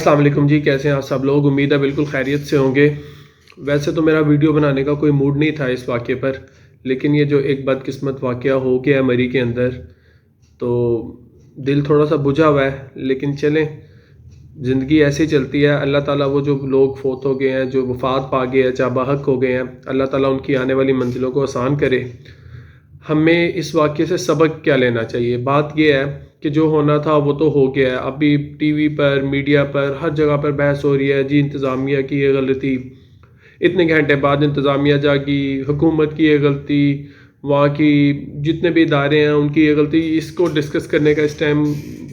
السلام علیکم جی، کیسے ہیں آپ سب لوگ؟ امید ہے بالکل خیریت سے ہوں گے۔ ویسے تو میرا ویڈیو بنانے کا کوئی موڈ نہیں تھا اس واقعے پر، لیکن یہ جو ایک بدقسمت واقعہ ہو گیا ہے مری کے اندر، تو دل تھوڑا سا بجھا ہوا ہے۔ لیکن چلیں، زندگی ایسے چلتی ہے۔ اللہ تعالیٰ وہ جو لوگ فوت ہو گئے ہیں، جو وفات پا گئے ہیں، چاہ بحق ہو گئے ہیں، اللہ تعالیٰ ان کی آنے والی منزلوں کو آسان کرے۔ ہمیں اس واقعے سے سبق کیا لینا چاہیے؟ بات یہ ہے کہ جو ہونا تھا وہ تو ہو گیا ہے۔ ابھی ٹی وی پر، میڈیا پر، ہر جگہ پر بحث ہو رہی ہے، جی انتظامیہ کی یہ غلطی، اتنے گھنٹے بعد انتظامیہ جاگی، حکومت کی یہ غلطی، وہاں کی جتنے بھی ادارے ہیں ان کی یہ غلطی۔ اس کو ڈسکس کرنے کا اس ٹائم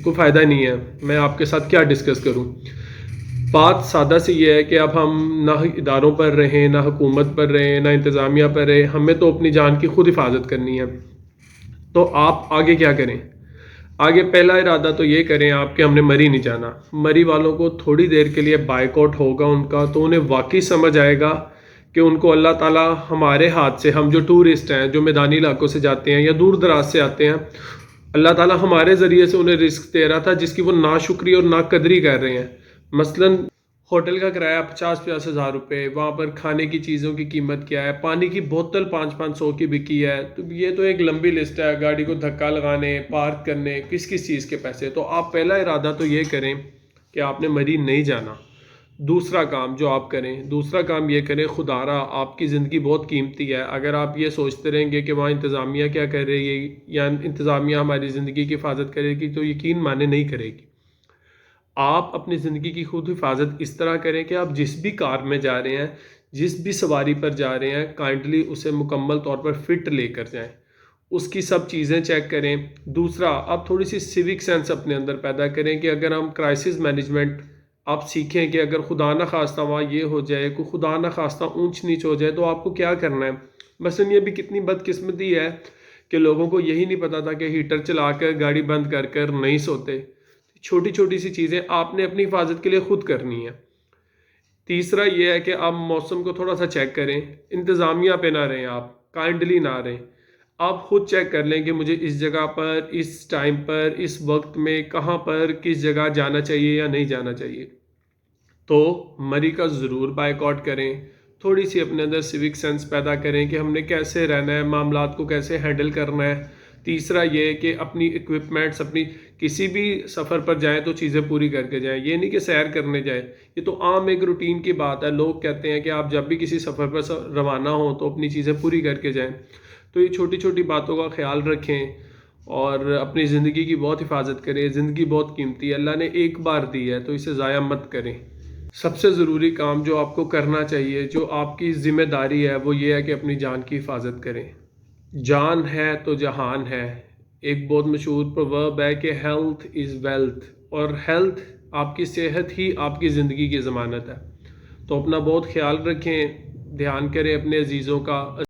کوئی فائدہ نہیں ہے۔ میں آپ کے ساتھ کیا ڈسکس کروں؟ بات سادہ سی یہ ہے کہ اب ہم نہ اداروں پر رہیں، نہ حکومت پر رہیں، نہ انتظامیہ پر رہیں، ہمیں تو اپنی جان کی خود حفاظت کرنی ہے۔ تو آپ آگے کیا کریں؟ آگے پہلا ارادہ تو یہ کریں آپ کہ ہم نے مری نہیں جانا۔ مری والوں کو تھوڑی دیر کے لیے بائیک آؤٹ ہوگا ان کا، تو انہیں واقعی سمجھ آئے گا کہ ان کو اللہ تعالیٰ ہمارے ہاتھ سے، ہم جو ٹورسٹ ہیں، جو میدانی علاقوں سے جاتے ہیں یا دور دراز سے آتے ہیں، اللہ تعالیٰ ہمارے ذریعے سے انہیں رزق دے رہا تھا جس کی وہ ناشکری اور ناقدری کر رہے ہیں۔ مثلاً ہوٹل کا کرایہ 50-50 ہزار روپے، وہاں پر کھانے کی چیزوں کی قیمت کیا ہے، پانی کی بوتل 500-500 کی بکی ہے۔ تو یہ تو ایک لمبی لسٹ ہے، گاڑی کو دھکا لگانے، پارک کرنے، کس کس چیز کے پیسے۔ تو آپ پہلا ارادہ تو یہ کریں کہ آپ نے مری نہیں جانا۔ دوسرا کام جو آپ کریں، دوسرا کام یہ کریں، خدا را آپ کی زندگی بہت قیمتی ہے۔ اگر آپ یہ سوچتے رہیں گے کہ وہاں انتظامیہ کیا کر رہی ہے یا انتظامیہ ہماری زندگی کی حفاظت کرے گی، تو یقین مانے نہیں کرے گی۔ آپ اپنی زندگی کی خود حفاظت اس طرح کریں کہ آپ جس بھی کار میں جا رہے ہیں، جس بھی سواری پر جا رہے ہیں، کائنڈلی اسے مکمل طور پر فٹ لے کر جائیں، اس کی سب چیزیں چیک کریں۔ دوسرا، آپ تھوڑی سی سیوک سینس اپنے اندر پیدا کریں کہ اگر ہم کرائسس مینجمنٹ آپ سیکھیں کہ اگر خدا نہ خواستہ وہاں یہ ہو جائے، کوئی خدا نہ خواستہ اونچ نیچ ہو جائے، تو آپ کو کیا کرنا ہے۔ مثلاً یہ بھی کتنی بدقسمتی ہے کہ لوگوں کو یہی نہیں پتا تھا کہ ہیٹر چلا کر، گاڑی بند کر کر نہیں سوتے۔ چھوٹی چھوٹی سی چیزیں آپ نے اپنی حفاظت کے لیے خود کرنی ہے۔ تیسرا یہ ہے کہ آپ موسم کو تھوڑا سا چیک کریں، انتظامیہ پہ نہ رہیں، آپ کائنڈلی نہ رہیں، آپ خود چیک کر لیں کہ مجھے اس جگہ پر، اس ٹائم پر، اس وقت میں کہاں پر، کس جگہ جانا چاہیے یا نہیں جانا چاہیے۔ تو مری کا ضرور بائیک آؤٹ کریں، تھوڑی سی اپنے اندر سیوک سینس پیدا کریں کہ ہم نے کیسے رہنا ہے، معاملات کو کیسے ہینڈل کرنا ہے۔ تیسرا یہ کہ اپنی ایکوپمنٹس، اپنی کسی بھی سفر پر جائیں تو چیزیں پوری کر کے جائیں۔ یہ نہیں کہ سیر کرنے جائیں، یہ تو عام ایک روٹین کی بات ہے۔ لوگ کہتے ہیں کہ آپ جب بھی کسی سفر پر روانہ ہوں تو اپنی چیزیں پوری کر کے جائیں۔ تو یہ چھوٹی چھوٹی باتوں کا خیال رکھیں اور اپنی زندگی کی بہت حفاظت کریں۔ زندگی بہت قیمتی ہے، اللہ نے ایک بار دی ہے، تو اسے ضائع مت کریں۔ سب سے ضروری کام جو آپ کو کرنا چاہیے، جو آپ کی ذمہ داری ہے، وہ یہ ہے کہ اپنی جان کی حفاظت کریں۔ جان ہے تو جہان ہے۔ ایک بہت مشہور پروورب ہے کہ ہیلتھ از ویلتھ، اور ہیلتھ، آپ کی صحت ہی آپ کی زندگی کی ضمانت ہے۔ تو اپنا بہت خیال رکھیں، دھیان کریں اپنے عزیزوں کا۔